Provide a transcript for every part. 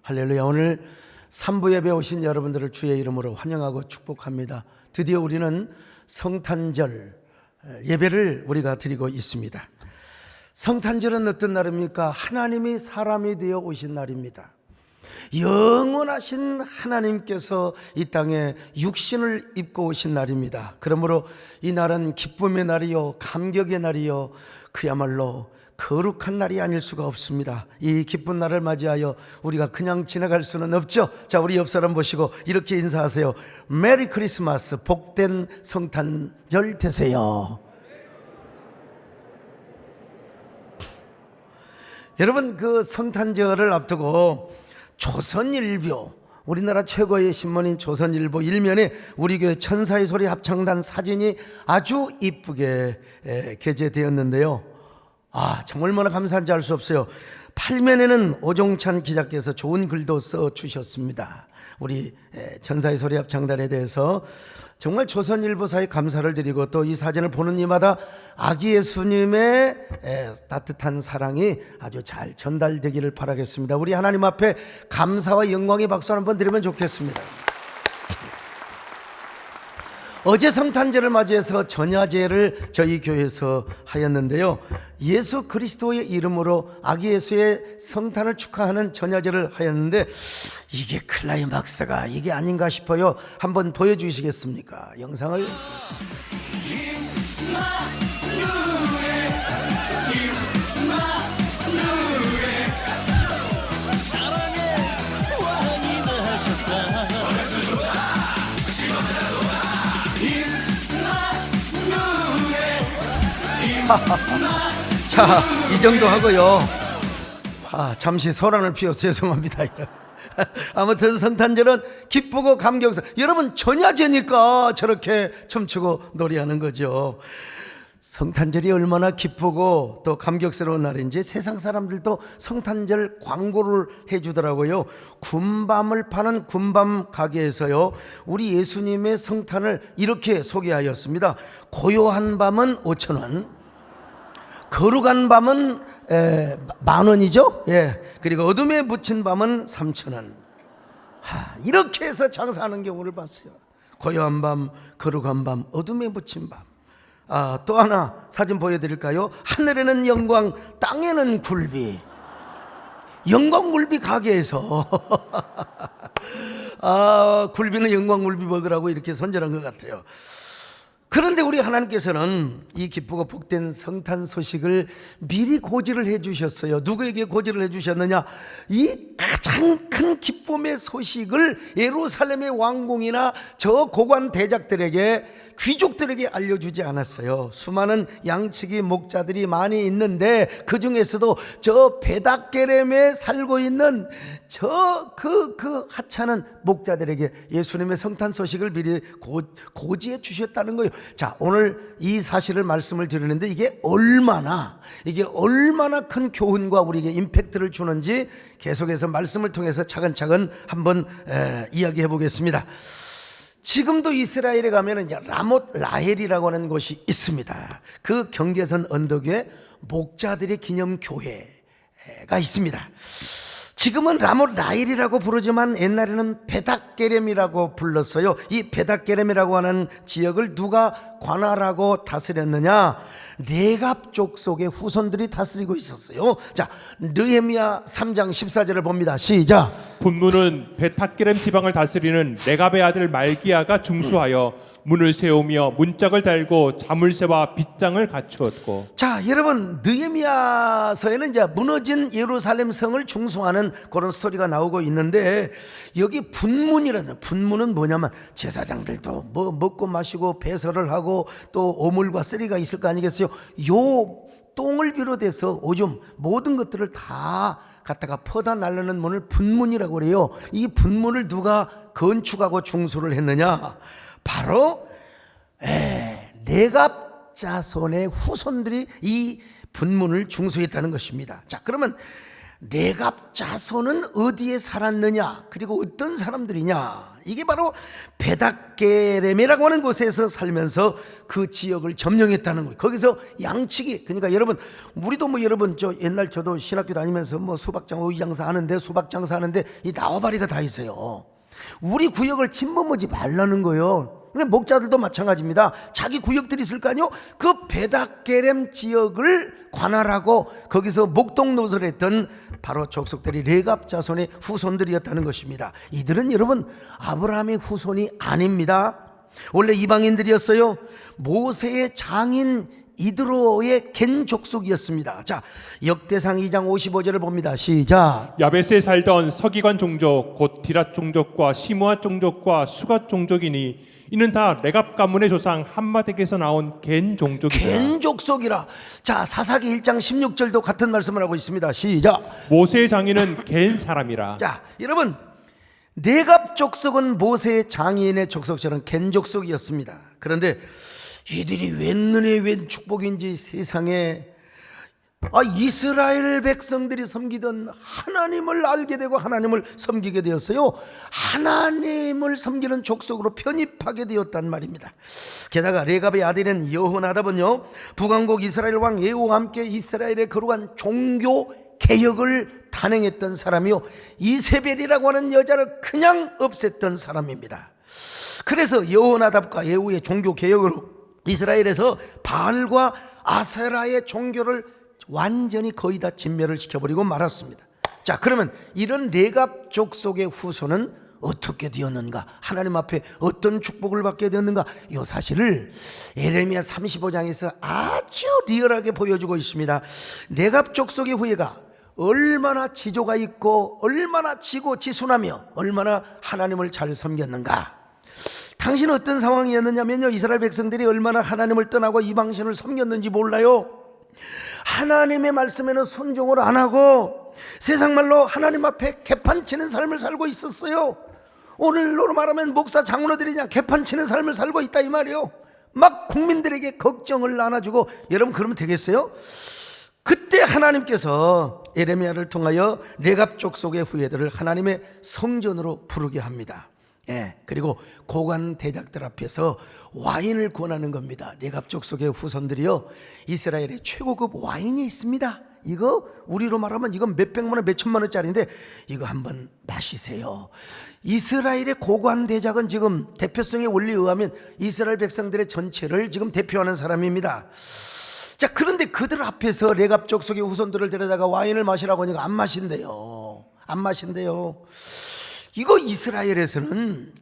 할렐루야. 오늘 3부 예배 오신 여러분들을 주의 이름으로 환영하고 축복합니다. 드디어 우리는 성탄절 예배를 우리가 드리고 있습니다. 성탄절은 어떤 날입니까? 하나님이 사람이 되어 오신 날입니다. 영원하신 하나님께서 이 땅에 육신을 입고 오신 날입니다. 그러므로 이 날은 기쁨의 날이요, 감격의 날이요, 그야말로 거룩한 날이 아닐 수가 없습니다. 이 기쁜 날을 맞이하여 우리가 그냥 지나갈 수는 없죠. 자, 우리 옆 사람 보시고 이렇게 인사하세요. 메리 크리스마스, 복된 성탄절 되세요. 여러분, 그 성탄절을 앞두고 조선일보, 우리나라 최고의 신문인 조선일보 일면에 우리 교회 천사의 소리 합창단 사진이 아주 이쁘게 게재되었는데요. 정말 얼마나 감사한지 알 수 없어요. 8면에는 오종찬 기자께서 좋은 글도 써주셨습니다. 우리 천사의 소리 합창단에 대해서 정말 조선일보사에 감사를 드리고, 또 이 사진을 보는 이마다 아기 예수님의 따뜻한 사랑이 아주 잘 전달되기를 바라겠습니다. 우리 하나님 앞에 감사와 영광의 박수 한번 드리면 좋겠습니다. 어제 성탄절을 맞이해서 전야제를 저희 교회에서 하였는데요, 예수 그리스도의 이름으로 아기 예수의 성탄을 축하하는 전야제를 하였는데, 이게 클라이막스가 이게 아닌가 싶어요. 한번 보여주시겠습니까? 영상을. 자, 이 정도 하고요. 잠시 소란을 피워서 죄송합니다. 아무튼 성탄절은 기쁘고 감격스러. 여러분, 전야제니까 저렇게 춤추고 노래하는 거죠. 성탄절이 얼마나 기쁘고 또 감격스러운 날인지 세상 사람들도 성탄절 광고를 해주더라고요. 군밤을 파는 군밤 가게에서요, 우리 예수님의 성탄을 이렇게 소개하였습니다. 고요한 밤은 5,000원, 거룩한 밤은 10,000원이죠. 예. 그리고 어둠에 묻힌 밤은 3,000원. 이렇게 해서 장사하는 경우를 봤어요. 고요한 밤, 거룩한 밤, 어둠에 묻힌 밤. 또 하나 사진 보여드릴까요? 하늘에는 영광, 땅에는 굴비. 영광 굴비 가게에서 굴비는 영광 굴비 먹으라고 이렇게 선전한 것 같아요. 그런데 우리 하나님께서는 이 기쁘고 복된 성탄 소식을 미리 고지를 해주셨어요. 누구에게 고지를 해주셨느냐? 이 가장 큰 기쁨의 소식을 예루살렘의 왕궁이나 저 고관 대작들에게, 귀족들에게 알려주지 않았어요. 수많은 양치기 목자들이 많이 있는데 그 중에서도 저 베닥게렘에 살고 있는 그 하찮은 목자들에게 예수님의 성탄 소식을 미리 고지해 주셨다는 거예요. 자, 오늘 이 사실을 말씀을 드리는데 이게 얼마나 큰 교훈과 우리에게 임팩트를 주는지 계속해서 말씀을 통해서 차근차근 한번 이야기해 보겠습니다. 지금도 이스라엘에 가면 이제 라못 라헬이라고 하는 곳이 있습니다. 그 경계선 언덕 위에 목자들의 기념 교회가 있습니다. 지금은 라못 라헬이라고 부르지만 옛날에는 베닥게렘이라고 불렀어요. 이 베닥게렘이라고 하는 지역을 누가 관할하고 다스렸느냐? 레갑 족속의 후손들이 다스리고 있었어요. 자, 느헤미야 3장 14절을 봅니다. 시작. 분문은 베닥게렘 지방을 다스리는 레갑의 아들 말기야가 중수하여 문을 세우며 문짝을 달고 자물쇠와 빗장을 갖추었고. 자, 여러분, 느헤미야서에는 이제 무너진 예루살렘 성을 중수하는 그런 스토리가 나오고 있는데, 여기 분문은 뭐냐면 제사장들도 뭐 먹고 마시고 배설을 하고 또 오물과 쓰리가 있을 거 아니겠어요? 요 똥을 비롯해서 오줌 모든 것들을 다 갖다가 퍼다 날르는 문을 분문이라고 그래요. 이 분문을 누가 건축하고 중수를 했느냐? 바로 레갑 자손의 후손들이 이 분문을 중수했다는 것입니다. 자, 그러면 레갑 자손은 어디에 살았느냐, 그리고 어떤 사람들이냐, 이게 바로 베닥게렘이라고 하는 곳에서 살면서 그 지역을 점령했다는 거예요. 거기서 양치기, 그러니까 여러분, 우리도 뭐 여러분 저 옛날 저도 신학교 다니면서 뭐 수박장 오이장사 하는데, 수박장사 하는데 이 나와바리가 다 있어요. 우리 구역을 침범하지 말라는 거예요. 근데 목자들도 마찬가지입니다. 자기 구역들이 있을 거 아니요? 그 베닥게렘 지역을 관할하고 거기서 목동 노선을 했던 바로 족속들이 레갑 자손의 후손들이었다는 것입니다. 이들은 여러분 아브라함의 후손이 아닙니다. 원래 이방인들이었어요. 모세의 장인 이드로의 겐 족속이었습니다. 자, 역대상 2장 55절을 봅니다. 시작. 야베스에 살던 서기관 종족 곧 디랏 종족과 시므앗 종족과 수갓 종족이니 이는 다 레갑 가문의 조상 함마덱에서 나온 겐 종족이다. 겐 족속이라. 자, 사사기 1장 16절도 같은 말씀을 하고 있습니다. 시작. 모세의 장인은 겐 사람이라. 자, 여러분, 레갑 족속은 모세의 장인의 족속처럼 겐 족속이었습니다. 그런데 이들이 웬 은혜 웬 축복인지 세상에 이스라엘 백성들이 섬기던 하나님을 알게 되고 하나님을 섬기게 되었어요. 하나님을 섬기는 족속으로 편입하게 되었단 말입니다. 게다가 레갑의 아들인 여호나답은요, 북왕국 이스라엘 왕 예후와 함께 이스라엘의 거룩한 종교 개혁을 단행했던 사람이요, 이세벨이라고 하는 여자를 그냥 없앴던 사람입니다. 그래서 여호나답과 예후의 종교 개혁으로 이스라엘에서 바알과 아세라의 종교를 완전히 거의 다 진멸을 시켜버리고 말았습니다. 자, 그러면 이런 레갑 족속의 후손은 어떻게 되었는가? 하나님 앞에 어떤 축복을 받게 되었는가? 이 사실을 예레미야 35장에서 아주 리얼하게 보여주고 있습니다. 레갑 족속의 후예가 얼마나 지조가 있고 얼마나 지고지순하며 얼마나 하나님을 잘 섬겼는가? 당신은 어떤 상황이었느냐면요, 이스라엘 백성들이 얼마나 하나님을 떠나고 이방신을 섬겼는지 몰라요. 하나님의 말씀에는 순종을 안 하고 세상 말로 하나님 앞에 개판치는 삶을 살고 있었어요. 오늘로 말하면 목사 장로들이 그냥 개판치는 삶을 살고 있다 이 말이에요. 막 국민들에게 걱정을 나눠주고. 여러분, 그러면 되겠어요? 그때 하나님께서 예레미야를 통하여 레갑 족속의 후예들을 하나님의 성전으로 부르게 합니다. 예, 그리고 고관 대작들 앞에서 와인을 권하는 겁니다. 레갑 족속의 후손들이요, 이스라엘에 최고급 와인이 있습니다. 이거 우리로 말하면 이건 몇백만 원 몇천만 원짜리인데 이거 한번 마시세요. 이스라엘의 고관 대작은 지금 대표성의 원리에 의하면 이스라엘 백성들의 전체를 지금 대표하는 사람입니다. 자, 그런데 그들 앞에서 레갑 족속의 후손들을 데려다가 와인을 마시라고 하니까 안 마신대요. 안 마신대요. 이거 이스라엘에서는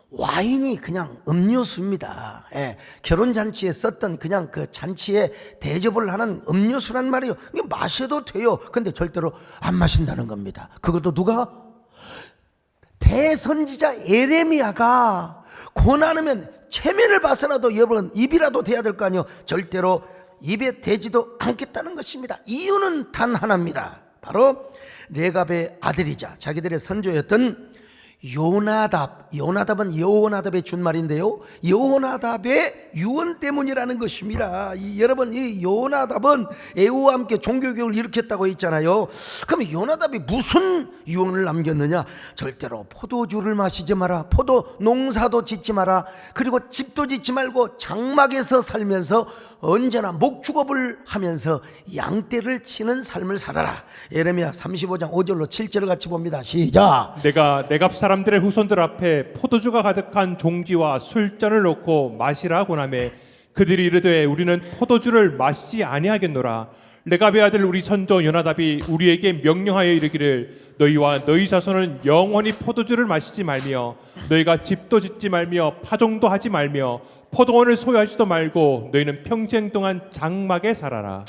와인이 그냥 음료수입니다. 예, 결혼잔치에 썼던 그냥 그 잔치에 대접을 하는 음료수란 말이에요. 이게 마셔도 돼요. 근데 절대로 안 마신다는 겁니다. 그것도 누가? 대선지자 예레미야가 고난하면 체면을 봐서라도 여러분 입이라도 대야 될 거 아니에요. 절대로 입에 대지도 않겠다는 것입니다. 이유는 단 하나입니다. 바로 레갑의 아들이자 자기들의 선조였던 요나답은 여호나답의 준말인데요, 여호나답의 유언 때문이라는 것입니다. 여러분, 이 여호나답은 에후와 함께 종교개혁을 일으켰다고 했잖아요. 그럼 요나답이 무슨 유언을 남겼느냐? 절대로 포도주를 마시지 마라, 포도 농사도 짓지 마라, 그리고 집도 짓지 말고 장막에서 살면서 언제나 목축업을 하면서 양떼를 치는 삶을 살아라. 예레미야 35장 5절로 7절을 같이 봅니다. 시작. 내가 레갑 사람들의 후손들 앞에 포도주가 가득한 종지와 술잔을 놓고 마시라 고나매 그들이 이르되 우리는 포도주를 마시지 아니하겠노라. 레갑의 아들 우리 선조 요나답이 우리에게 명령하여 이르기를 너희와 너희 자손은 영원히 포도주를 마시지 말며 너희가 집도 짓지 말며 파종도 하지 말며 포도원을 소유하지도 말고 너희는 평생 동안 장막에 살아라.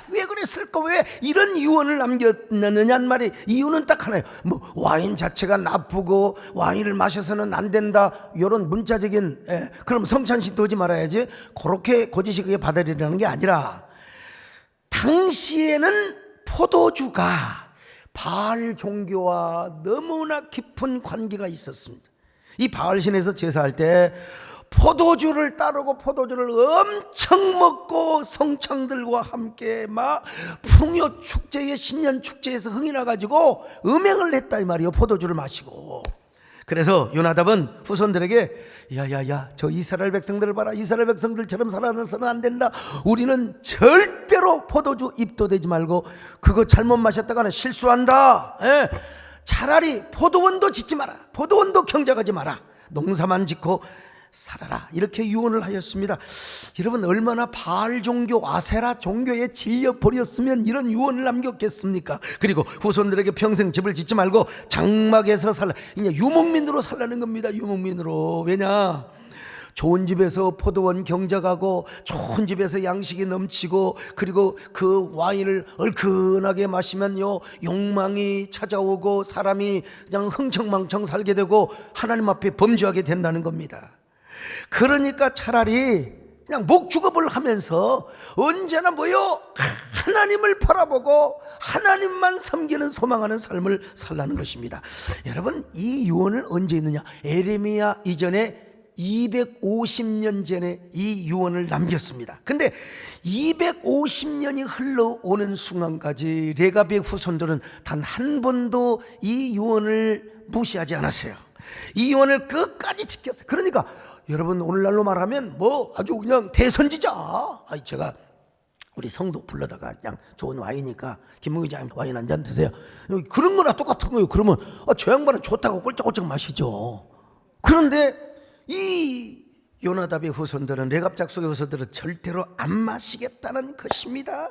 왜 그랬을까? 왜 이런 유언을 남겼느냐는 말이 이유는 딱 하나예요. 뭐 와인 자체가 나쁘고 와인을 마셔서는 안 된다, 이런 문자적인, 그럼 성찬식도 하지 말아야지, 그렇게 고지식하게 받아들이라는 게 아니라, 당시에는 포도주가 바알 종교와 너무나 깊은 관계가 있었습니다. 이 바알신에서 제사할 때 포도주를 따르고 포도주를 엄청 먹고 성창들과 함께 막 풍요 축제에 신년 축제에서 흥이 나가지고 음행을 했다 이 말이요. 포도주를 마시고. 그래서 요나답은 후손들에게 야야야 저 이스라엘 백성들을 봐라. 이스라엘 백성들처럼 살아서는 안 된다. 우리는 절대로 포도주 입도되지 말고 그거 잘못 마셨다가는 실수한다. 예. 차라리 포도원도 짓지 마라. 포도원도 경작하지 마라. 농사만 짓고 살아라. 이렇게 유언을 하였습니다. 여러분 얼마나 바알 종교 아세라 종교에 질려 버렸으면 이런 유언을 남겼겠습니까? 그리고 후손들에게 평생 집을 짓지 말고 장막에서 살라. 이제 유목민으로 살라는 겁니다. 유목민으로. 왜냐? 좋은 집에서 포도원 경작하고 좋은 집에서 양식이 넘치고 그리고 그 와인을 얼큰하게 마시면요 욕망이 찾아오고 사람이 그냥 흥청망청 살게 되고 하나님 앞에 범죄하게 된다는 겁니다. 그러니까 차라리 그냥 목축업을 하면서 언제나 뭐요? 하나님을 바라보고 하나님만 섬기는 소망하는 삶을 살라는 것입니다. 여러분 이 유언을 언제 했느냐? 에레미야 이전에 250년 전에 이 유언을 남겼습니다. 근데 250년이 흘러오는 순간까지 레가비의 후손들은 단 한 번도 이 유언을 무시하지 않았어요. 이 유언을 끝까지 지켰어요. 그러니까 여러분 오늘날로 말하면 뭐 아주 그냥 대선지자. 제가 우리 성도 불러다가 그냥 좋은 와인이니까 김무기자님 와인 한 잔 드세요. 그런 거나 똑같은 거예요. 그러면 저 양반은 좋다고 꼴짝꼴짝 마시죠. 그런데 이 요나답의 후손들은 레갑 족속의 후손들은 절대로 안 마시겠다는 것입니다.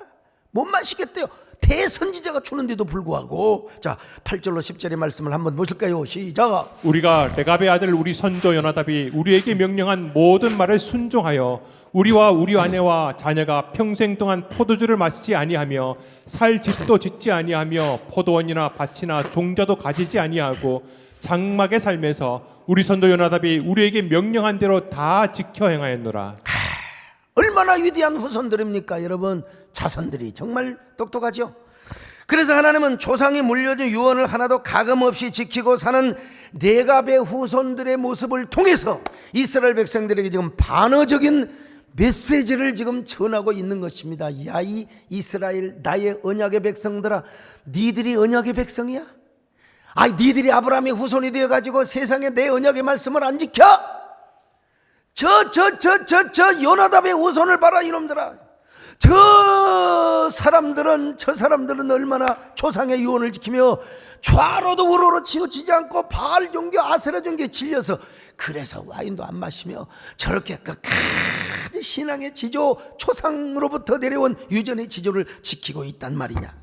못 마시겠대요. 대선지자가 주는데도 불구하고. 자 8절로 10절의 말씀을 한번 보실까요? 시작. 우리가 레갑의 아들 우리 선조 요나답이 우리에게 명령한 모든 말을 순종하여 우리와 우리 아내와 자녀가 평생 동안 포도주를 마시지 아니하며 살 집도 짓지 아니하며 포도원이나 밭이나 종자도 가지지 아니하고 장막에 살면서 우리 선조 요나답이 우리에게 명령한 대로 다 지켜 행하였노라. 얼마나 위대한 후손들입니까? 여러분 자손들이 정말 똑똑하죠. 그래서 하나님은 조상이 물려준 유언을 하나도 가감없이 지키고 사는 레갑의 후손들의 모습을 통해서 이스라엘 백성들에게 지금 반어적인 메시지를 지금 전하고 있는 것입니다. 야 이 이스라엘 나의 언약의 백성들아, 니들이 언약의 백성이야? 니들이 아브라함의 후손이 되어가지고 세상에 내 언약의 말씀을 안 지켜? 저 요나답의 후손을 봐라 이놈들아. 저 사람들은 얼마나 조상의 유언을 지키며 좌로도 우로로 치우치지 않고 바알 종교 아세라 종교에 질려서 그래서 와인도 안 마시며 저렇게 끝까지 신앙의 지조 초상으로부터 내려온 유전의 지조를 지키고 있단 말이냐.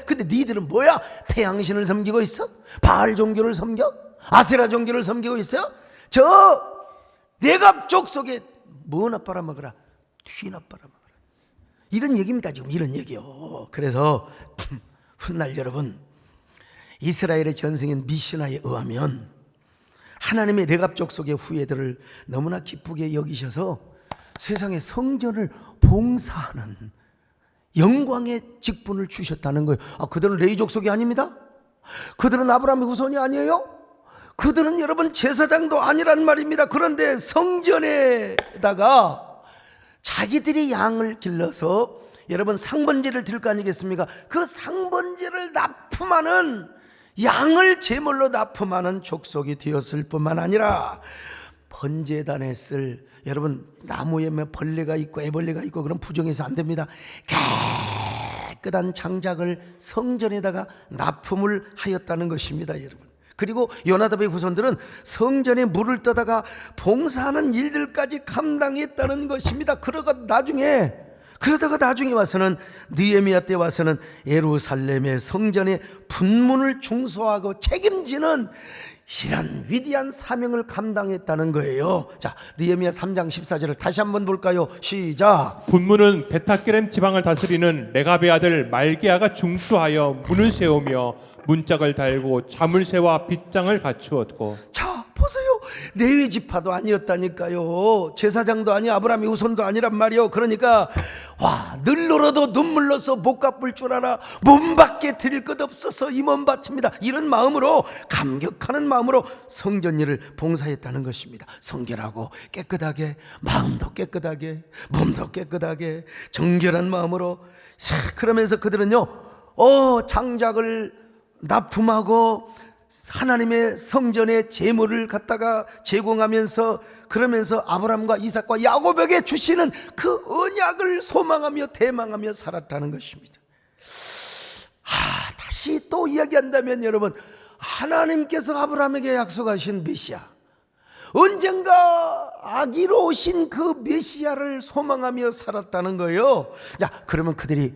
근데 니들은 뭐야? 태양신을 섬기고 있어? 바알 종교를 섬겨? 아세라 종교를 섬기고 있어요? 저 레갑 족속에 뭐나 빨아먹으라, 튀나 빨아먹으라. 이런 얘기입니다. 지금 이런 얘기요. 그래서 훗날 여러분 이스라엘의 전승인 미시나에 의하면 하나님의 레갑 족속의 후예들을 너무나 기쁘게 여기셔서 세상의 성전을 봉사하는 영광의 직분을 주셨다는 거예요. 그들은 레위 족속이 아닙니다. 그들은 아브라함의 후손이 아니에요. 그들은 여러분 제사장도 아니란 말입니다. 그런데 성전에다가 자기들이 양을 길러서 여러분 상번제를 드릴 거 아니겠습니까? 그 상번제를 납품하는 양을 제물로 납품하는 족속이 되었을 뿐만 아니라 번제단에 쓸 여러분 나무에 벌레가 있고 애벌레가 있고 그런 부정해서 안 됩니다. 깨끗한 장작을 성전에다가 납품을 하였다는 것입니다, 여러분. 그리고 요나답의 후손들은 성전에 물을 떠다가 봉사하는 일들까지 감당했다는 것입니다. 그러다가 나중에 와서는 느헤미야 때 와서는 예루살렘의 성전의 분문을 중소하고 책임지는 이런 위대한 사명을 감당했다는 거예요. 자, 느헤미야 3장 14절을 다시 한번 볼까요? 시작. 분문은 베타게렘 지방을 다스리는 레갑의 아들 말게아가 중수하여 문을 세우며 문짝을 달고 자물쇠와 빗장을 갖추었고. 자, 보세요. 레위 지파도 아니었다니까요. 제사장도 아니 아브라함의 후손도 아니란 말이요. 그러니까 와, 늘로라도 눈물로서 못 갚을 줄 알아. 몸밖에 드릴 것 없어서 이 몸 바칩니다. 이런 마음으로, 감격하는 마음으로 성전 일을 봉사했다는 것입니다. 성결하고 깨끗하게, 마음도 깨끗하게, 몸도 깨끗하게, 정결한 마음으로. 그러면서 그들은요, 장작을 납품하고 하나님의 성전의 제물을 갖다가 제공하면서, 그러면서 아브라함과 이삭과 야곱에게 주시는 그 언약을 소망하며 대망하며 살았다는 것입니다. 다시 또 이야기한다면 여러분, 하나님께서 아브라함에게 약속하신 메시아, 언젠가 아기로 오신 그 메시아를 소망하며 살았다는 거예요. 자, 그러면 그들이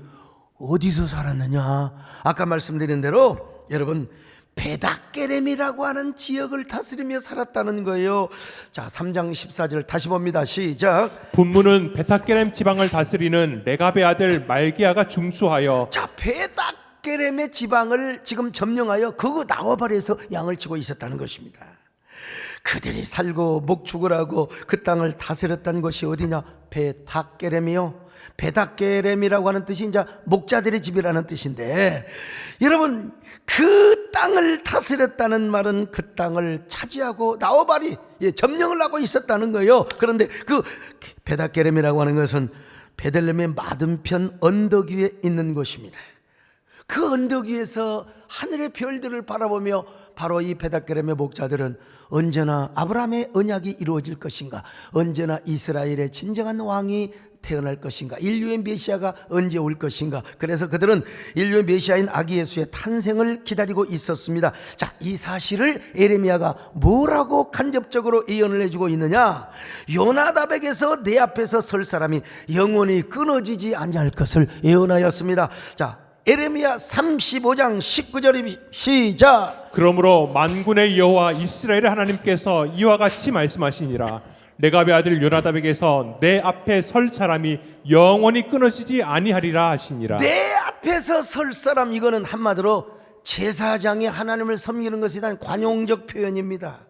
어디서 살았느냐? 아까 말씀드린 대로 여러분, 베닥게렘이라고 하는 지역을 다스리며 살았다는 거예요. 자, 3장 14절 다시 봅니다. 시작. 분문은 베탁게렘 지방을 다스리는 레갑의 아들 말기야가 중수하여. 자, 베닥게렘의 지방을 지금 점령하여 그 나와바리에서 양을 치고 있었다는 것입니다. 그들이 살고 목축을 하고 그 땅을 다스렸다는 것이 어디냐? 베닥게렘이요. 베닥게렘이라고 하는 뜻이 이제 목자들의 집이라는 뜻인데, 여러분, 그 땅을 다스렸다는 말은 그 땅을 차지하고 나오바리, 점령을 하고 있었다는 거예요. 그런데 그 베닥게렘이라고 하는 것은 베들레헴의 맞은편 언덕 위에 있는 곳입니다. 그 언덕 위에서 하늘의 별들을 바라보며 바로 이 베닥게렘의 목자들은 언제나 아브라함의 언약이 이루어질 것인가, 언제나 이스라엘의 진정한 왕이 태어날 것인가, 인류의 메시아가 언제 올 것인가, 그래서 그들은 인류의 메시아인 아기 예수의 탄생을 기다리고 있었습니다. 자, 이 사실을 에레미야가 뭐라고 간접적으로 예언을 해주고 있느냐? 요나답에게서 내 앞에서 설 사람이 영원히 끊어지지 아니할 것을 예언하였습니다. 자, 에레미야 35장 19절 시작. 그러므로 만군의 여호와 이스라엘의 하나님께서 이와 같이 말씀하시니라. 레갑의 아들 요나답에게서 내 앞에 설 사람이 영원히 끊어지지 아니하리라 하시니라. 내 앞에서 설 사람, 이거는 한마디로 제사장이 하나님을 섬기는 것에 대한 관용적 표현입니다.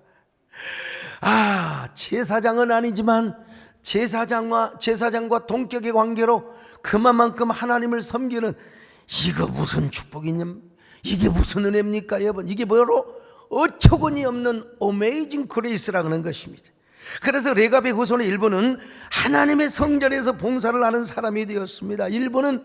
제사장은 아니지만 제사장과 동격의 관계로 그만큼 하나님을 섬기는, 이거 무슨 축복이냐, 이게 무슨 은혜입니까 여러분? 이게 뭐로? 어처구니 없는 어메이징 그레이스라는 고 것입니다. 그래서 레갑의 후손의 일부는 하나님의 성전에서 봉사를 하는 사람이 되었습니다. 일부는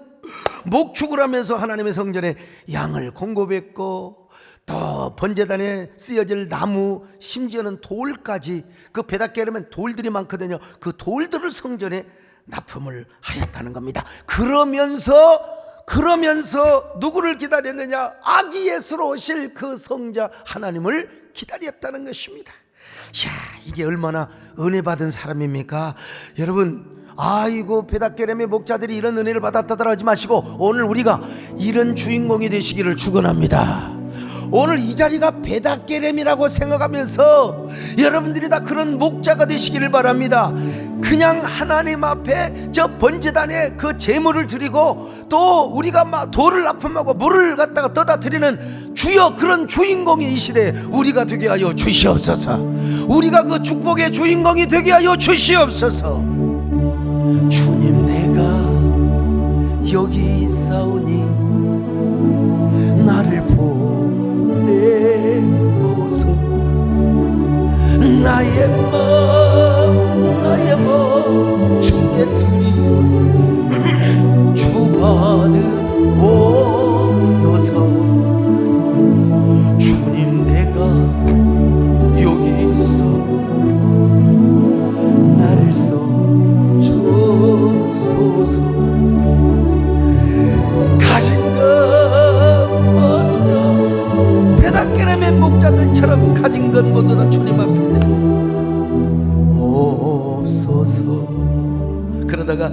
목축을 하면서 하나님의 성전에 양을 공급했고, 또 번제단에 쓰여질 나무, 심지어는 돌까지, 그 베닥게렘엔 돌들이 많거든요. 그 돌들을 성전에 납품을 하였다는 겁니다. 그러면서 누구를 기다렸느냐? 아기 예수로 오실 그 성자 하나님을 기다렸다는 것입니다. 자, 이게 얼마나 은혜 받은 사람입니까? 여러분, 아이고 베닥게렘의 목자들이 이런 은혜를 받았다더라 하지 마시고, 오늘 우리가 이런 주인공이 되시기를 축원합니다. 오늘 이 자리가 베닥게렘이라고 생각하면서 여러분들이 다 그런 목자가 되시기를 바랍니다. 그냥 하나님 앞에 저 번제단에 그 제물을 드리고, 또 우리가 막 돌을 납품하고 물을 갖다가 떠다 드리는 주여, 그런 주인공이 이 시대에 우리가 되게 하여 주시옵소서. 우리가 그 축복의 주인공이 되게 하여 주시옵소서. 주님, 내가 여기 있사오니 나를 보내소서. 나의 마음 주께 드리오니 주 받으옵소서. 주님, 내가 여기 있어 나를 써주소서. 가진 것마다 베닥게렘의 목자들처럼 가진 것 모두 다 주님 앞에 드리옵소서. 그러다가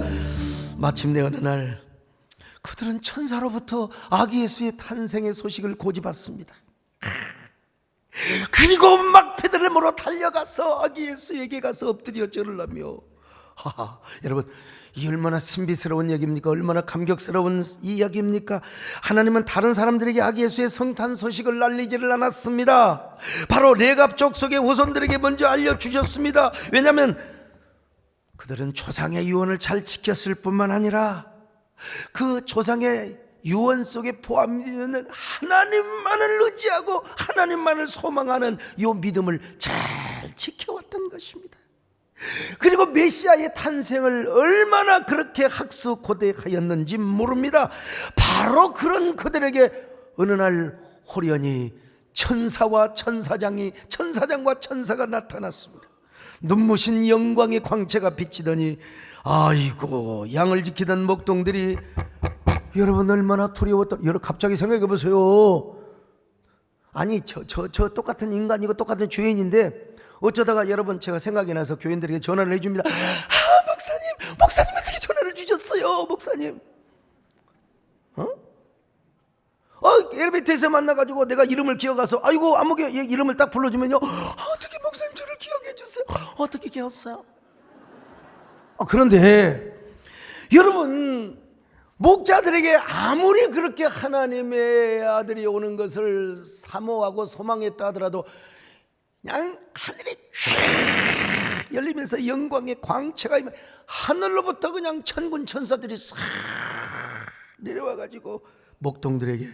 마침내 어느 날 그들은 천사로부터 아기 예수의 탄생의 소식을 고집받습니다. 그리고 막 베들레헴으로 달려가서 아기 예수에게 가서 엎드려 절을 하며, 하하, 여러분, 이 얼마나 신비스러운 얘기입니까? 얼마나 감격스러운 이야기입니까? 하나님은 다른 사람들에게 아기 예수의 성탄 소식을 알리지를 않았습니다. 바로 레갑 족속의 후손들에게 먼저 알려주셨습니다. 왜냐하면 그들은 조상의 유언을 잘 지켰을 뿐만 아니라 그 조상의 유언 속에 포함되어 있는 하나님만을 의지하고 하나님만을 소망하는 이 믿음을 잘 지켜왔던 것입니다. 그리고 메시아의 탄생을 얼마나 그렇게 학수고대하였는지 모릅니다. 바로 그런 그들에게 어느 날 호련히 천사와 천사장과 천사가 나타났습니다. 눈부신 영광의 광채가 비치더니 아이고, 양을 지키던 목동들이 여러분 얼마나 두려웠던, 여러분 갑자기 생각해 보세요. 아니 저 똑같은 인간이고 똑같은 죄인인데 어쩌다가 여러분 제가 생각이 나서 교인들에게 전화를 해줍니다. 목사님 어떻게 전화를 주셨어요? 목사님 엘리베이터에서 만나가지고 내가 이름을 기억해서 아이고 아무개 이름을 딱 불러주면요, 어떻게 목사님 저를 기억해 주세요? 어떻게 기억했어요? 그런데 여러분, 목자들에게 아무리 그렇게 하나님의 아들이 오는 것을 사모하고 소망했다 하더라도 그냥 하늘이 쫙 열리면서 영광의 광채가 하늘로부터 그냥 천군 천사들이 싹 내려와가지고 목동들에게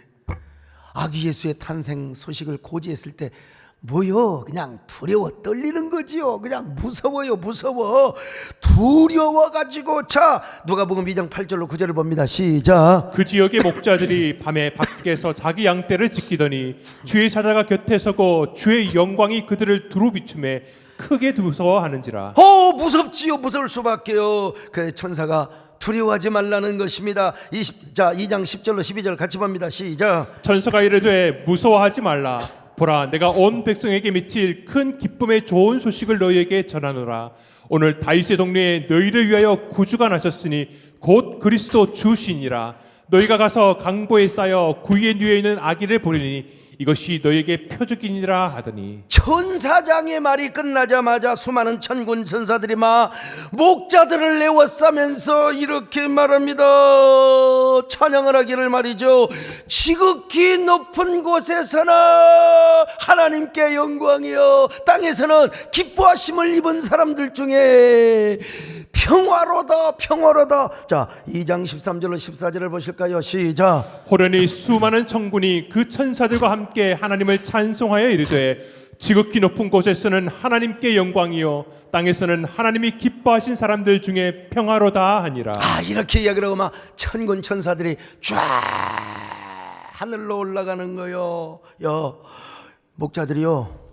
아기 예수의 탄생 소식을 고지했을 때 뭐요? 그냥 두려워 떨리는 거지요. 그냥 무서워요. 두려워가지고. 자, 누가복음 2장 8절로 9절을 봅니다. 시작. 그 지역의 목자들이 밤에 밖에서 자기 양떼를 지키더니 주의 사자가 곁에 서고 주의 영광이 그들을 두루 비춤에 크게 무서워하는지라. 무섭지요. 무서울 수밖에요. 그 천사가 두려워하지 말라는 것입니다. 2장 10절로 12절 같이 봅니다. 시작. 천사가 이르되 무서워하지 말라. 보라, 내가 온 백성에게 미칠 큰 기쁨의 좋은 소식을 너희에게 전하노라. 오늘 다윗의 동네에 너희를 위하여 구주가 나셨으니 곧 그리스도 주시니라. 너희가 가서 강보에 쌓여 구유에 누워 있는 아기를 보리니 이것이 너희에게 표적이니라 하더니, 천사장의 말이 끝나자마자 수많은 천군 천사들이 막 목자들을 내워싸면서 이렇게 말합니다. 찬양을 하기를 말이죠. 지극히 높은 곳에서는 하나님께 영광이요, 땅에서는 기뻐하심을 입은 사람들 중에 평화로다. 자, 2장 13절로 14절을 보실까요? 시작. 호련히 수많은 천군이 그 천사들과 함께 하나님을 찬송하여 이르되 지극히 높은 곳에서는 하나님께 영광이요 땅에서는 하나님이 기뻐하신 사람들 중에 평화로다 하니라. 이렇게 이야기를 하고 막 천군 천사들이 쫙 하늘로 올라가는 거요. 목자들이요,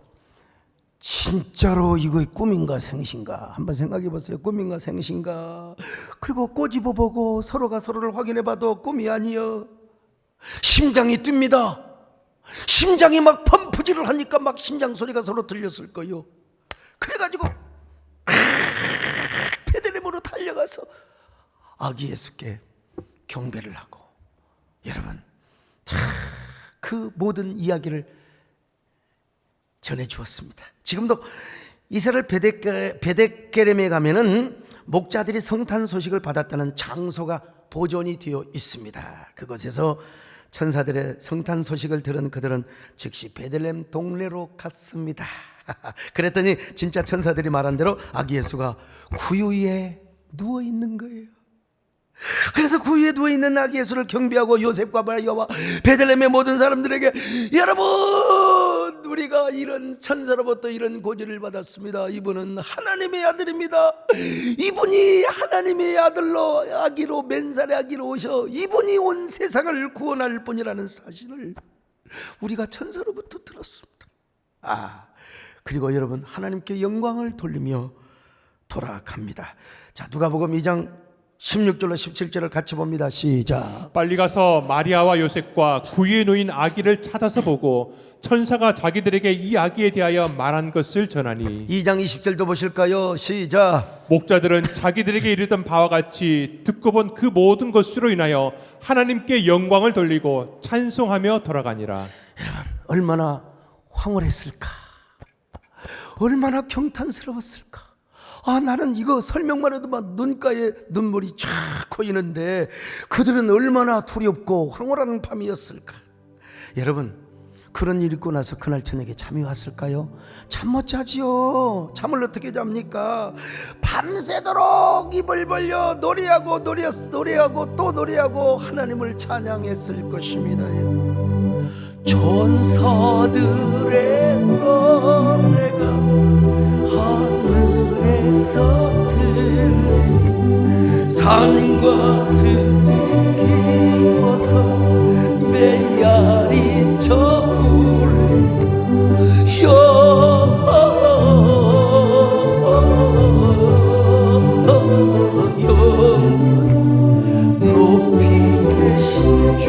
진짜로 이거 꿈인가 생신가 한번 생각해 보세요. 꿈인가 생신가. 그리고 꼬집어보고 서로가 서로를 확인해봐도 꿈이 아니요. 심장이 뜁니다. 심장이 막 펌프질을 하니까 막 심장 소리가 서로 들렸을 거요. 그래가지고 베들레헴으로 달려가서 아기 예수께 경배를 하고, 여러분 그 모든 이야기를 전해 주었습니다. 지금도 이스라엘 베데케렘에 가면은 목자들이 성탄 소식을 받았다는 장소가 보존이 되어 있습니다. 그곳에서 천사들의 성탄 소식을 들은 그들은 즉시 베들레헴 동네로 갔습니다. 그랬더니 진짜 천사들이 말한 대로 아기 예수가 구유 위에 누워 있는 거예요. 그래서 구유에 누워 있는 아기 예수를 경배하고 요셉과 마리아와 베들레헴의 모든 사람들에게, 여러분, 우리가 이런 천사로부터 이런 고지를 받았습니다. 이분은 하나님의 아들입니다. 이분이 하나님의 아들로 아기로 맨살의 아기로 오셔 이분이 온 세상을 구원할 분이라는 사실을 우리가 천사로부터 들었습니다. 그리고 여러분, 하나님께 영광을 돌리며 돌아갑니다. 자, 누가복음 2장 16절로 17절을 같이 봅니다. 시작. 빨리 가서 마리아와 요셉과 구유에 놓인 아기를 찾아서 보고 천사가 자기들에게 이 아기에 대하여 말한 것을 전하니, 2장 20절도 보실까요? 시작. 목자들은 자기들에게 이르던 바와 같이 듣고 본 그 모든 것으로 인하여 하나님께 영광을 돌리고 찬송하며 돌아가니라. 여러분, 얼마나 황홀했을까, 얼마나 경탄스러웠을까, 나는 이거 설명만 해도 막 눈가에 눈물이 쫙 고이는데 그들은 얼마나 두렵고 황홀한 밤이었을까. 여러분, 그런 일 있고 나서 그날 저녁에 잠이 왔을까요? 잠 못 자지요. 잠을 어떻게 잡니까? 밤새도록 입을 벌려 노래하고 또 노래하고 하나님을 찬양했을 것입니다. 천사들의 노래가 하늘에서 들리니 산과 들이 기뻐서 메아리 저울리 높이 계신 주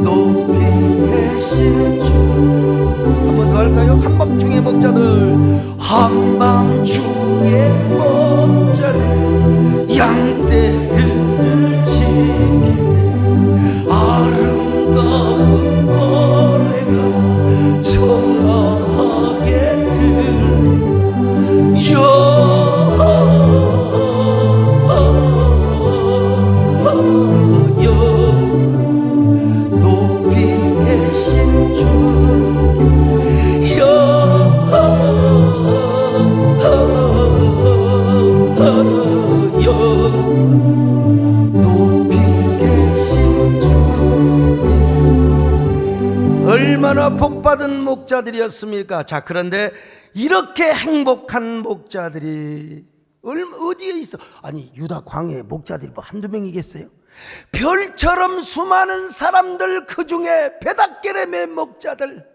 높이 계신 주. 한 번 더 할까요? 한밤중의 목자들, 한밤중의 목자들 양떼들을 지키네 아름다운 노래가 청아하게 들리네 높이 계신 주 높이 계신 주. 얼마나 복받은 목자들이었습니까? 자, 그런데 이렇게 행복한 목자들이 어디에 있어? 아니, 유다 광야에 목자들이 뭐 한두 명이겠어요? 별처럼 수많은 사람들, 그 중에 베닷게렘의 목자들,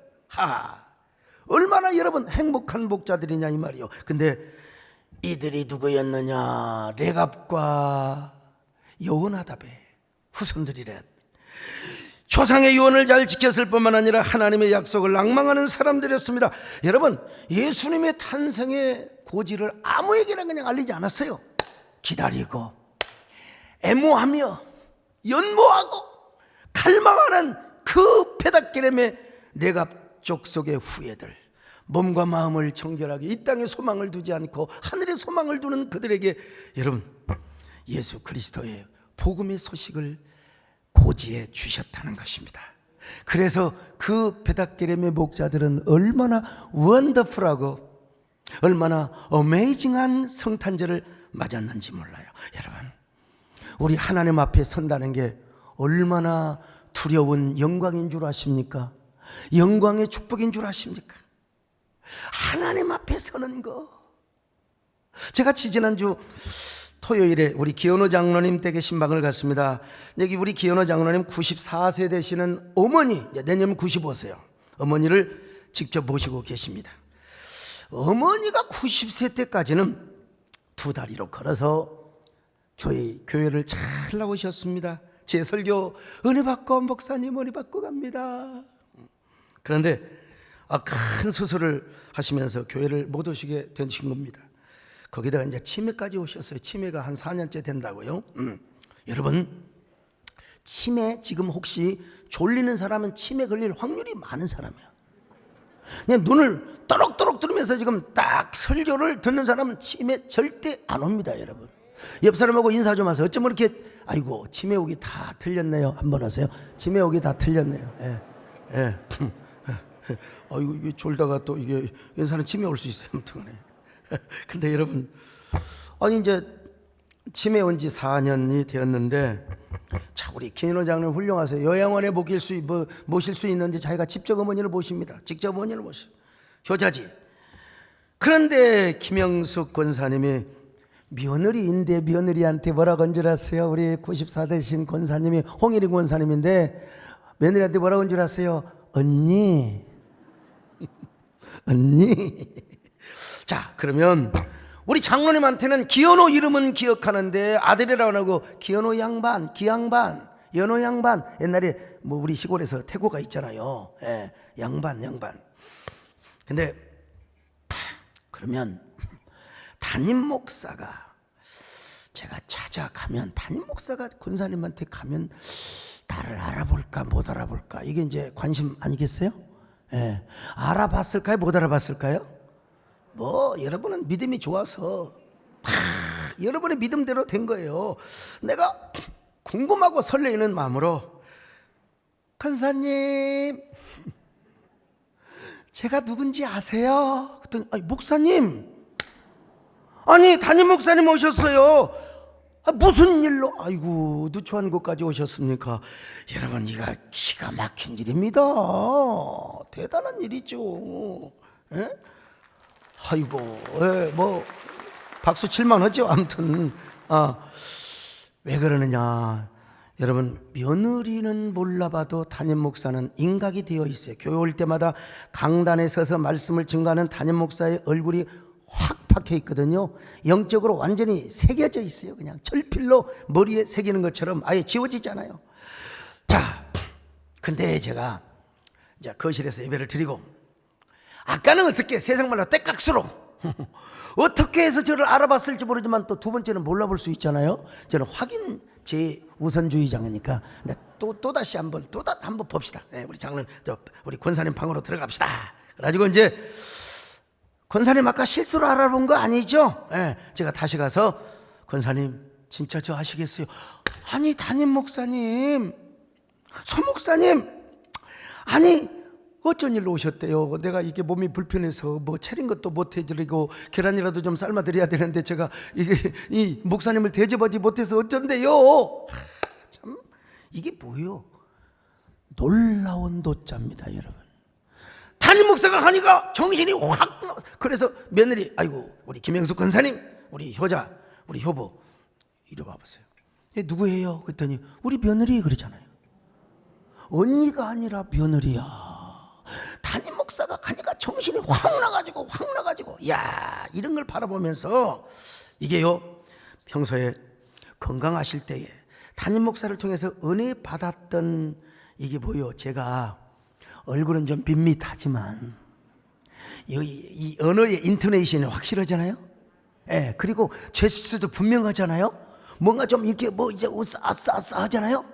얼마나 여러분 행복한 목자들이냐 이 말이요. 근데 이들이 누구였느냐? 레갑과 여호나답의 후손들이래. 조상의 유언을 잘 지켰을 뿐만 아니라 하나님의 약속을 낭망하는 사람들이었습니다. 여러분, 예수님의 탄생의 고지를 아무에게나 그냥 알리지 않았어요. 기다리고 애모하며 연모하고 갈망하는 그 베닷게렘의 레갑 족속의 후예들, 몸과 마음을 정결하게 이 땅에 소망을 두지 않고 하늘에 소망을 두는 그들에게 여러분, 예수 그리스도의 복음의 소식을 고지해 주셨다는 것입니다. 그래서 그 베닷게렘의 목자들은 얼마나 원더풀하고 얼마나 어메이징한 성탄절을 맞았는지 몰라요. 여러분, 우리 하나님 앞에 선다는 게 얼마나 두려운 영광인 줄 아십니까? 영광의 축복인 줄 아십니까? 하나님 앞에 서는 거. 제가 지난주 토요일에 우리 기현호 장로님 댁에 신방을 갔습니다. 여기 우리 기현호 장로님 94세 되시는 어머니, 내년 95세요. 어머니를 직접 모시고 계십니다. 어머니가 90세 때까지는 두 다리로 걸어서 교회를 잘 나오셨습니다. 제 설교 은혜 받고 목사님 은혜 받고 갑니다. 그런데 큰 수술을 하시면서 교회를 못 오시게 되신 겁니다. 거기다가 이제 치매까지 오셨어요. 치매가 한 4년째 된다고요. 여러분, 치매 지금 혹시 졸리는 사람은 치매 걸릴 확률이 많은 사람이에요. 그냥 눈을 또록또록 뜨면서 지금 딱 설교를 듣는 사람은 치매 절대 안 옵니다, 여러분. 옆 사람하고 인사 좀 하세요. 어쩜 이렇게 아이고 치매 오기 다 틀렸네요. 한번 하세요. 치매 오기 다 틀렸네요. 예. 아이고 이게 졸다가 또 이게 인사는 치매 올 수 있어요. 아무튼 근데 여러분, 아니 이제 치매 온 지 4년이 되었는데, 자, 우리 김인호 장로님 훌륭하세요. 요양원에 모실 수 있는데 자기가 직접 어머니를 모십니다. 직접 어머니를 모셔. 효자지. 그런데 김영숙 권사님이 며느리인데 며느리한테 뭐라 건줄 아세요? 우리 94 되신 권사님이 홍일이 권사님인데 며느리한테 뭐라 건줄 아세요? 언니. 언니. 자, 그러면 우리 장로님한테는 기현호 이름은 기억하는데 아들이라고 하고 기현호 양반, 기양반, 연호 양반. 옛날에 뭐 우리 시골에서 태고가 있잖아요. 예, 양반. 근데 그러면 담임 목사가 제가 찾아가면, 담임 목사가 권사님한테 가면 나를 알아볼까 못 알아볼까, 이게 이제 관심 아니겠어요? 예. 알아봤을까요 못 알아봤을까요? 뭐 여러분은 믿음이 좋아서 여러분의 믿음대로 된 거예요. 내가 궁금하고 설레이는 마음으로, 권사님 제가 누군지 아세요? 그랬더니 아니, 목사님, 아니 담임 목사님 오셨어요. 무슨 일로? 아이고 누추한 곳까지 오셨습니까? 여러분 이거 기가 막힌 일입니다. 대단한 일이죠. 예? 아이고 뭐 박수 칠만 하죠. 아무튼 왜 그러느냐, 여러분 며느리는 몰라봐도 담임 목사는 인각이 되어 있어요. 교회 올 때마다 강단에 서서 말씀을 증거하는 담임 목사의 얼굴이 확 박혀 있거든요. 영적으로 완전히 새겨져 있어요. 그냥 철필로 머리에 새기는 것처럼 아예 지워지잖아요. 자, 근데 제가 이제 거실에서 예배를 드리고, 아까는 어떻게 세상 말로 떼깍수로 어떻게 해서 저를 알아봤을지 모르지만 또 두 번째는 몰라볼 수 있잖아요. 저는 확인 제 우선주의자니까 또 다시 한번 봅시다. 네, 우리 장로님, 우리 권사님 방으로 들어갑시다. 그래가지고 이제 권사님 아까 실수로 알아본 거 아니죠? 네, 제가 다시 가서 권사님 진짜 저 아시겠어요? 아니 담임 목사님, 서 목사님, 아니 어쩐 일로 오셨대요? 내가 이게 몸이 불편해서 뭐 차린 것도 못 해드리고 계란이라도 좀 삶아 드려야 되는데 제가 이게 이 목사님을 대접하지 못해서 어쩐대요? 참 이게 뭐예요? 놀라운 도자입니다, 여러분. 담임 목사가 하니까 정신이 확. 그래서 며느리, 아이고 우리 김영숙 권사님, 우리 효자, 우리 효보 이리 와보세요. 얘 누구예요? 그랬더니 우리 며느리 그러잖아요. 언니가 아니라 며느리야. 담임 목사가 가니까 정신이 확 나가지고 야, 이런 걸 바라보면서 이게요, 평소에 건강하실 때에 담임 목사를 통해서 은혜 받았던 이게 뭐요? 제가 얼굴은 좀 밋밋하지만 이 언어의 인토네이션이 확실하잖아요. 예, 그리고 제스처도 분명하잖아요. 뭔가 좀 이렇게 뭐 이제 아싸 하잖아요.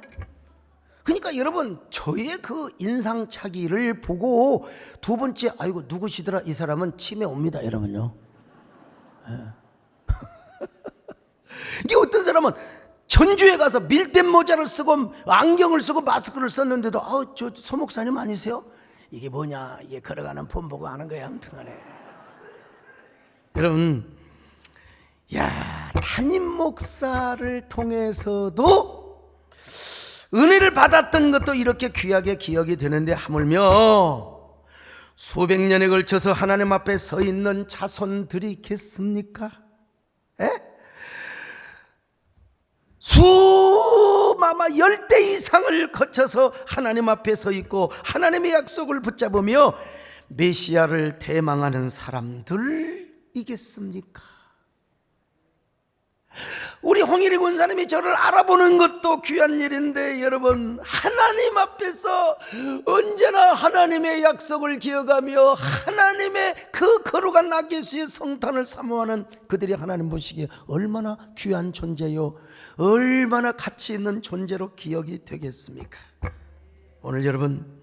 그러니까 여러분 저의 그 인상차기를 보고 두 번째, 아이고 누구시더라, 이 사람은 치매 옵니다, 여러분요. 예. 이게 어떤 사람은 전주에 가서 밀대 모자를 쓰고 안경을 쓰고 마스크를 썼는데도 저 서목사님 아니세요? 이게 뭐냐, 이게 걸어가는 품 보고 아는 거야. 아무튼 간에 여러분, 야, 담임 목사를 통해서도 은혜를 받았던 것도 이렇게 귀하게 기억이 되는데, 하물며 수백 년에 걸쳐서 하나님 앞에 서 있는 자손들이겠습니까? 에? 수마마 10대 이상을 거쳐서 하나님 앞에 서 있고 하나님의 약속을 붙잡으며 메시아를 대망하는 사람들이겠습니까? 우리 홍일이 권사님이 저를 알아보는 것도 귀한 일인데, 여러분 하나님 앞에서 언제나 하나님의 약속을 기억하며 하나님의 그 거룩한 나귀수의 성탄을 사모하는 그들이 하나님 보시기에 얼마나 귀한 존재요, 얼마나 가치 있는 존재로 기억이 되겠습니까? 오늘 여러분은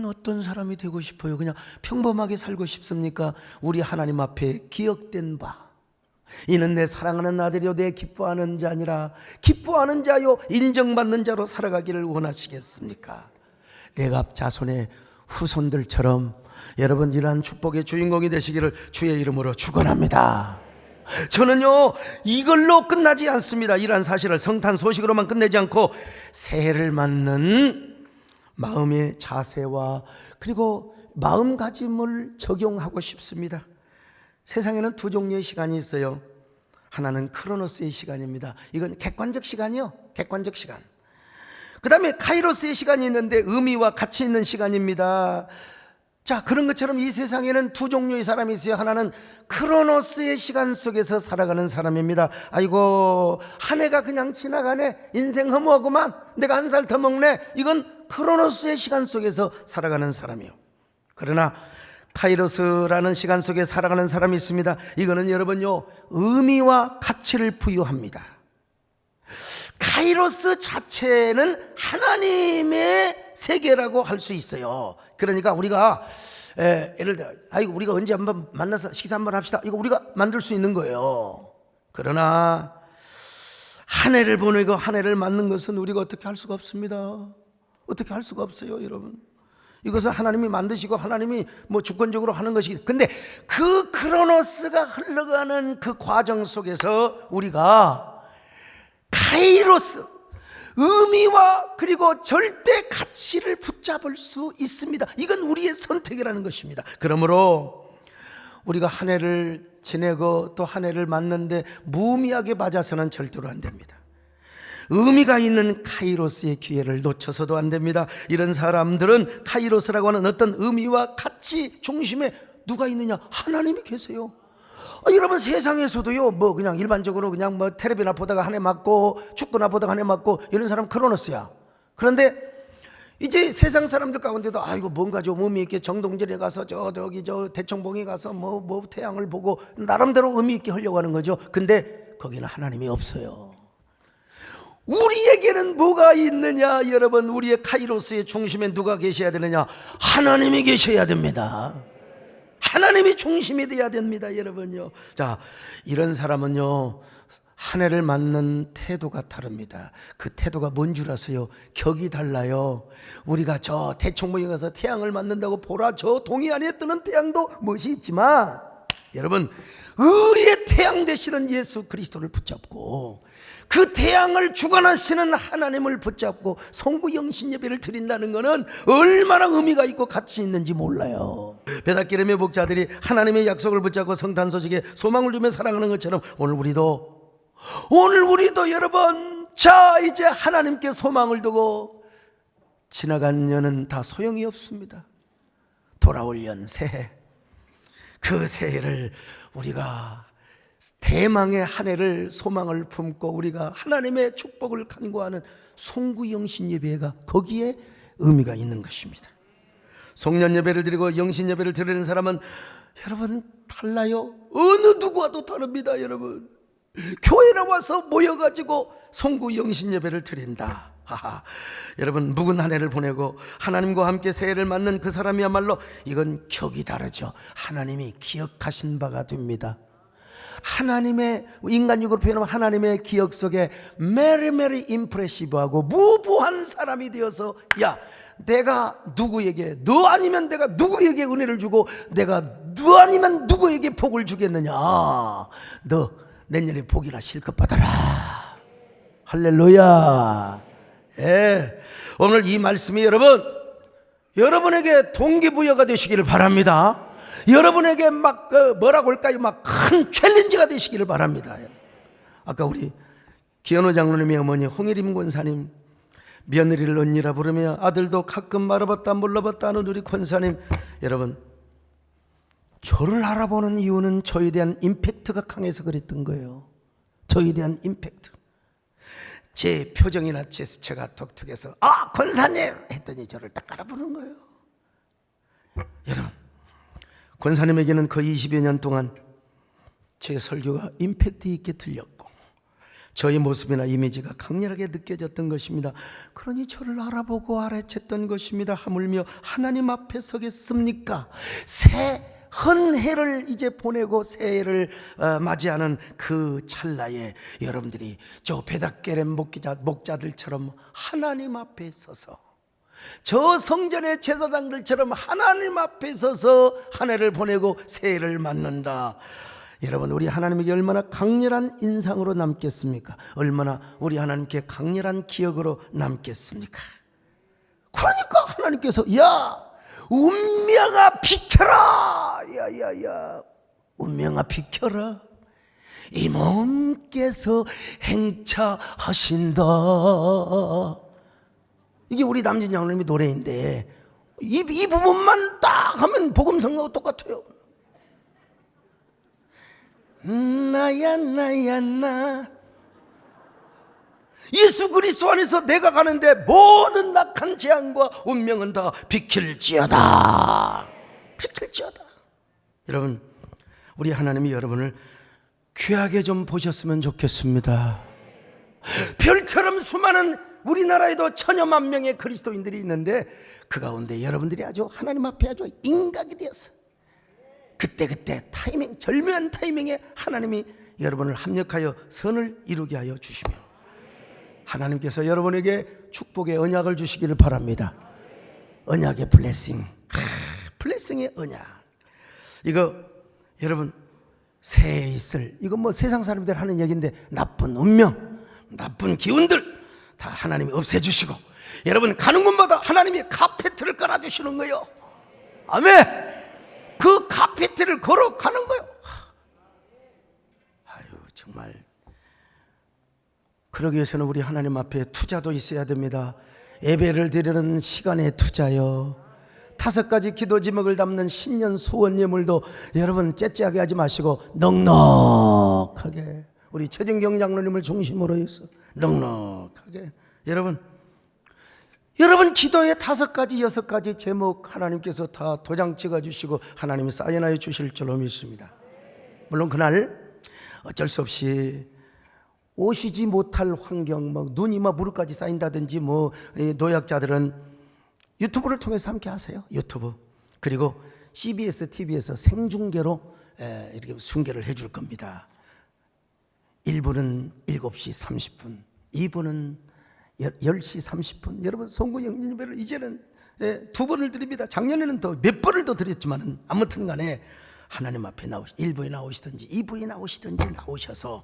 어떤 사람이 되고 싶어요? 그냥 평범하게 살고 싶습니까? 우리 하나님 앞에 기억된 바, 이는 내 사랑하는 아들이요 내 기뻐하는 자니라, 기뻐하는 자요 인정받는 자로 살아가기를 원하시겠습니까? 레갑 자손의 후손들처럼 여러분 이러한 축복의 주인공이 되시기를 주의 이름으로 축원합니다. 저는요 이걸로 끝나지 않습니다. 이러한 사실을 성탄 소식으로만 끝내지 않고 새해를 맞는 마음의 자세와 그리고 마음가짐을 적용하고 싶습니다. 세상에는 두 종류의 시간이 있어요. 하나는 크로노스의 시간입니다. 이건 객관적 시간이요, 객관적 시간. 그 다음에 카이로스의 시간이 있는데 의미와 가치 있는 시간입니다. 자, 그런 것처럼 이 세상에는 두 종류의 사람이 있어요. 하나는 크로노스의 시간 속에서 살아가는 사람입니다. 아이고 한 해가 그냥 지나가네, 인생 허무하구만, 내가 한 살 더 먹네. 이건 크로노스의 시간 속에서 살아가는 사람이에요. 그러나 카이로스라는 시간 속에 살아가는 사람이 있습니다. 이거는 여러분요 의미와 가치를 부여합니다. 카이로스 자체는 하나님의 세계라고 할 수 있어요. 그러니까 우리가 예를 들어 우리가 언제 한번 만나서 식사 한번 합시다, 이거 우리가 만들 수 있는 거예요. 그러나 한 해를 보내고 한 해를 맞는 것은 우리가 어떻게 할 수가 없습니다. 어떻게 할 수가 없어요, 여러분. 이것은 하나님이 만드시고 하나님이 뭐 주권적으로 하는 것이기. 근데 그 크로노스가 흘러가는 그 과정 속에서 우리가 카이로스, 의미와 그리고 절대 가치를 붙잡을 수 있습니다. 이건 우리의 선택이라는 것입니다. 그러므로 우리가 한 해를 지내고 또 한 해를 맞는데 무의미하게 맞아서는 절대로 안 됩니다. 의미가 있는 카이로스의 기회를 놓쳐서도 안 됩니다. 이런 사람들은 카이로스라고 하는 어떤 의미와 가치 중심에 누가 있느냐? 하나님이 계세요. 여러분, 세상에서도요, 뭐 그냥 일반적으로 그냥 뭐 텔레비나 보다가 한 해 맞고 축구나 보다가 한 해 맞고 이런 사람 크로노스야. 그런데 이제 세상 사람들 가운데도 이거 뭔가 좀 의미 있게 정동진에 가서 저기 대청봉에 가서 뭐 태양을 보고 나름대로 의미 있게 하려고 하는 거죠. 근데 거기는 하나님이 없어요. 우리에게는 뭐가 있느냐? 여러분, 우리의 카이로스의 중심에 누가 계셔야 되느냐? 하나님이 계셔야 됩니다. 하나님이 중심이 돼야 됩니다, 여러분요. 자, 이런 사람은요, 한 해를 맞는 태도가 다릅니다. 그 태도가 뭔 줄 아세요? 격이 달라요. 우리가 저 대청봉에 가서 태양을 맞는다고 보라, 저 동해 안에 뜨는 태양도 멋이 있지만, 여러분, 의의 태양 되시는 예수 그리스도를 붙잡고 그 태양을 주관하시는 하나님을 붙잡고 성부영신 예배를 드린다는 것은 얼마나 의미가 있고 가치 있는지 몰라요. 베닷기름의 목자들이 하나님의 약속을 붙잡고 성탄 소식에 소망을 두며 살아가는 것처럼 오늘 우리도 여러분, 자, 이제 하나님께 소망을 두고 지나간 년은 다 소용이 없습니다. 돌아올 년 새해, 그 새해를 우리가 대망의 한 해를 소망을 품고 우리가 하나님의 축복을 간구하는 송구영신 예배가 거기에 의미가 있는 것입니다. 송년 예배를 드리고 영신 예배를 드리는 사람은 여러분 달라요. 어느 누구와도 다릅니다. 여러분, 교회 나와서 모여가지고 송구영신 예배를 드린다. 여러분, 묵은 한 해를 보내고 하나님과 함께 새해를 맞는 그 사람이야말로 이건 격이 다르죠. 하나님이 기억하신 바가 됩니다. 하나님의, 인간육으로 표현하면 하나님의 기억 속에 메리 임프레시브하고 무부한 사람이 되어서, 야, 내가 누구에게, 너 아니면 내가 누구에게 은혜를 주고 내가 너 아니면 누구에게 복을 주겠느냐. 너 내년에 복이나 실컷 받아라. 할렐루야. 오늘 이 말씀이 여러분에게 동기부여가 되시기를 바랍니다. 여러분에게 막 뭐라고 할까요? 막 큰 챌린지가 되시기를 바랍니다. 아까 우리 기현호 장로님의 어머니 홍혜림 권사님, 며느리를 언니라 부르며 아들도 가끔 말아봤다 몰라봤다 하는 우리 권사님, 여러분, 저를 알아보는 이유는 저에 대한 임팩트가 강해서 그랬던 거예요. 저에 대한 임팩트. 제 표정이나 제스처가 독특해서 권사님 했더니 저를 딱 알아보는 거예요. 여러분, 권사님에게는 거의 20여 년 동안 제 설교가 임팩트 있게 들렸고 저의 모습이나 이미지가 강렬하게 느껴졌던 것입니다. 그러니 저를 알아보고 알아챘던 것입니다. 하물며 하나님 앞에 서겠습니까? 새헌 해를 이제 보내고 새해를 맞이하는 그 찰나에 여러분들이 저 베닷게렘 목자들처럼 하나님 앞에 서서, 저 성전의 제사장들처럼 하나님 앞에 서서 한 해를 보내고 새해를 맞는다. 여러분, 우리 하나님에게 얼마나 강렬한 인상으로 남겠습니까? 얼마나 우리 하나님께 강렬한 기억으로 남겠습니까? 그러니까 하나님께서 야, 운명아 비켜라. 야야야, 운명아 비켜라. 이 몸께서 행차하신다. 이게 우리 남진 장로님의 노래인데 이 부분만 딱 하면 복음성가하고 똑같아요. 나야 나, 예수 그리스도 안에서 내가 가는데 모든 낙한 재앙과 운명은 다 비킬지어다. 여러분, 우리 하나님이 여러분을 귀하게 좀 보셨으면 좋겠습니다. 별처럼 수많은 우리나라에도 천여만 명의 그리스도인들이 있는데 그 가운데 여러분들이 아주 하나님 앞에 아주 인각이 되었어. 그때 타이밍, 절묘한 타이밍에 하나님이 여러분을 합력하여 선을 이루게 하여 주시며 하나님께서 여러분에게 축복의 언약을 주시기를 바랍니다. 언약의 블레싱, 블레싱의 언약. 이거 여러분 새해 있을, 이거 뭐 세상 사람들 하는 얘기인데 나쁜 운명, 나쁜 기운들 다 하나님이 없애주시고 여러분 가는 곳마다 하나님이 카페트를 깔아주시는 거예요. 아멘. 그 카페트를 걸어가는 거예요. 아유 정말 그러기 위해서는 우리 하나님 앞에 투자도 있어야 됩니다. 예배를 드리는 시간의 투자요, 5가지 기도 제목을 담는 신년 소원 예물도 여러분 째째하게 하지 마시고 넉넉하게, 우리 최진경 장로님을 중심으로 해서 넉넉하게 여러분 기도의 5가지 6가지 제목 하나님께서 다 도장 찍어주시고 하나님이 사인하여 주실 줄로 믿습니다. 물론 그날 어쩔 수 없이 오시지 못할 환경, 뭐 눈이 막 무릎까지 쌓인다든지 뭐 노약자들은 유튜브를 통해서 함께 하세요. 유튜브. 그리고 CBS TV에서 생중계로 이렇게 중계를 해줄 겁니다. 1부는 7시 30분, 2부는 10시 30분. 여러분 송구 영진예배를 이제는 2번을 드립니다. 작년에는 더 몇 번을 더 드렸지만 아무튼 간에 하나님 앞에 1부에 나오시든지 2부에 나오시든지 나오셔서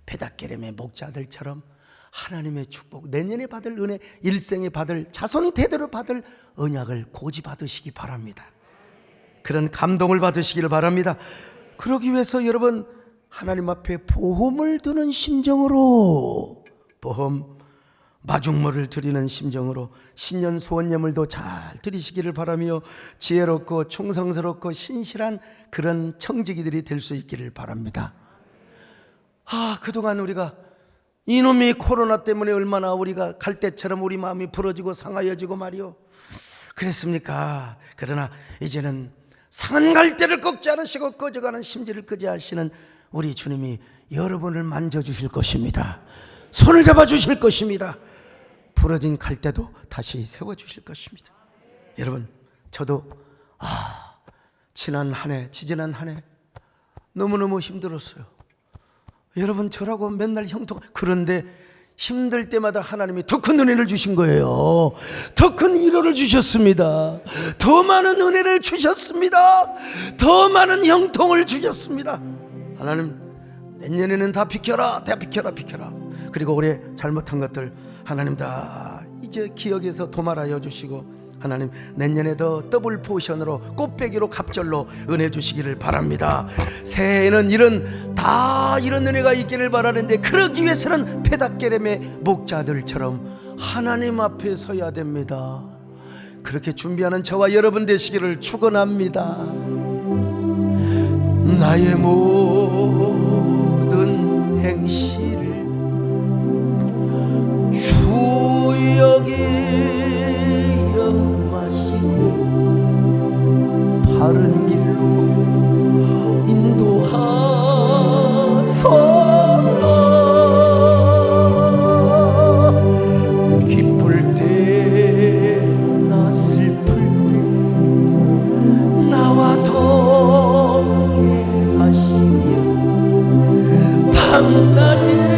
베닷게렘의 목자들처럼 하나님의 축복, 내년에 받을 은혜, 일생에 받을, 자손 대대로 받을 언약을 고지받으시기 바랍니다. 그런 감동을 받으시기를 바랍니다. 그러기 위해서 여러분 하나님 앞에 보험을 드는 심정으로, 보험 마중물을 드리는 심정으로 신년 소원 예물도 잘 드리시기를 바라며 지혜롭고 충성스럽고 신실한 그런 청지기들이 될 수 있기를 바랍니다. 그동안 우리가 이놈의 코로나 때문에 얼마나 우리가 갈대처럼 우리 마음이 부러지고 상하여지고 말이요, 그랬습니까? 그러나 이제는 상한 갈대를 꺾지 않으시고 꺼져가는 심지를 끄지 하시는 우리 주님이 여러분을 만져주실 것입니다. 손을 잡아주실 것입니다. 부러진 갈대도 다시 세워주실 것입니다. 여러분 저도 지난 한 해 너무너무 힘들었어요. 여러분 저라고 맨날 형통, 그런데 힘들 때마다 하나님이 더 큰 은혜를 주신 거예요. 더 큰 위로를 주셨습니다. 더 많은 은혜를 주셨습니다. 더 많은 형통을 주셨습니다. 하나님 내년에는 다 비켜라, 다 비켜라. 그리고 올해 잘못한 것들 하나님 다 이제 기억에서 도말하여 주시고 하나님 내년에도 더블 포션으로 꽃배기로 갑절로 은혜 주시기를 바랍니다. 새해에는 이런 은혜가 있기를 바라는데 그러기 위해서는 베닷게렘의 목자들처럼 하나님 앞에 서야 됩니다. 그렇게 준비하는 저와 여러분 되시기를 축원합니다. 나의 모든 행실을 주 여기 바른 길로 인도하소서. 기쁠 때나 슬플 때 나와 동행하시며 밤낮에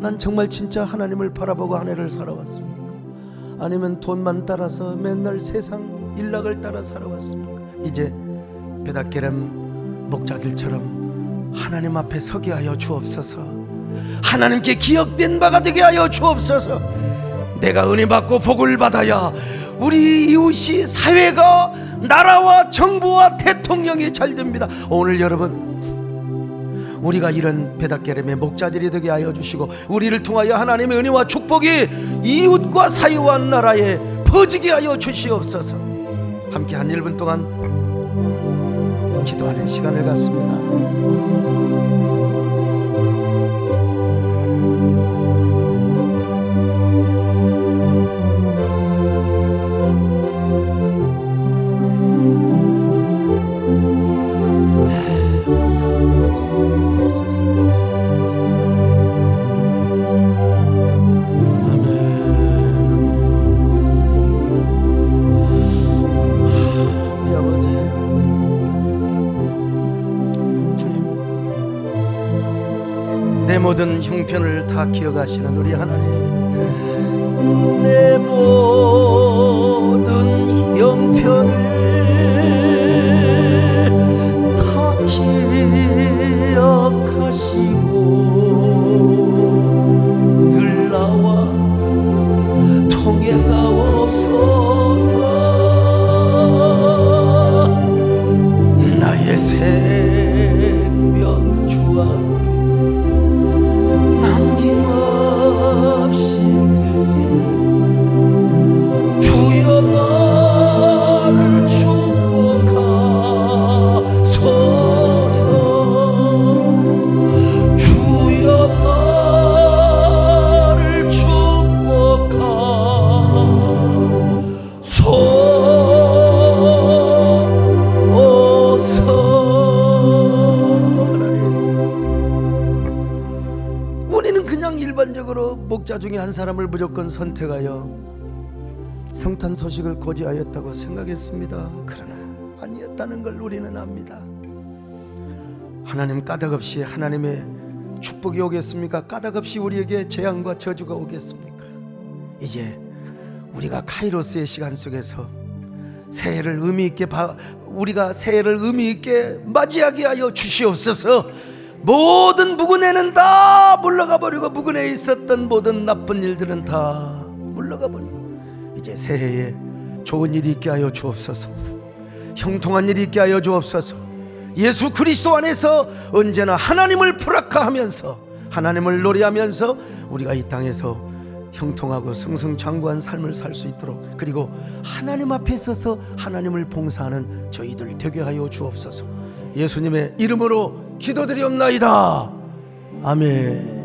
난 정말 진짜 하나님을 바라보고 한 해를 살아왔습니까? 아니면 돈만 따라서 맨날 세상 일락을 따라 살아왔습니까? 이제 베닷게렘 목자들처럼 하나님 앞에 서게 하여 주옵소서. 하나님께 기억된 바가 되게 하여 주옵소서. 내가 은혜 받고 복을 받아야 우리 이웃이, 사회가, 나라와 정부와 대통령이 잘 됩니다. 오늘 여러분, 우리가 이런 베닷게렘의 목자들이 되게 하여 주시고 우리를 통하여 하나님의 은혜와 축복이 이웃과 사회와 나라에 퍼지게 하여 주시옵소서. 함께 한 1분 동안 기도하는 시간을 갖습니다. 내 모든 형편을 다 기억하시는 우리 하나님, 내 모든 형편을 다 기억하시고 늘 나와 통행하옵소서. 나의 생명 주 앞에 남김없이 드리 주여 나를 축복하소서. 주여 나를 축복하소서. 우리는 그냥 일반적으로 목자 중에 한 사람을 무조건 선택하여 성탄 소식을 고지하였다고 생각했습니다. 그러나 아니었다는 걸 우리는 압니다. 하나님 까닭없이 하나님의 축복이 오겠습니까? 까닭없이 우리에게 재앙과 저주가 오겠습니까? 이제 우리가 카이로스의 시간 속에서 새해를 우리가 새해를 의미 있게 맞이하게 하여 주시옵소서. 모든 묵은애는 다 물러가 버리고 묵은애에 있었던 모든 나쁜 일들은 다 물러가 버리고 이제 새해에 좋은 일이 있게 하여 주옵소서. 형통한 일이 있게 하여 주옵소서. 예수 그리스도 안에서 언제나 하나님을 불악하하면서 하나님을 노래하면서 우리가 이 땅에서 형통하고 승승장구한 삶을 살 수 있도록, 그리고 하나님 앞에 서서 하나님을 봉사하는 저희들 되게 하여 주옵소서. 예수님의 이름으로 기도드리옵나이다. 아멘.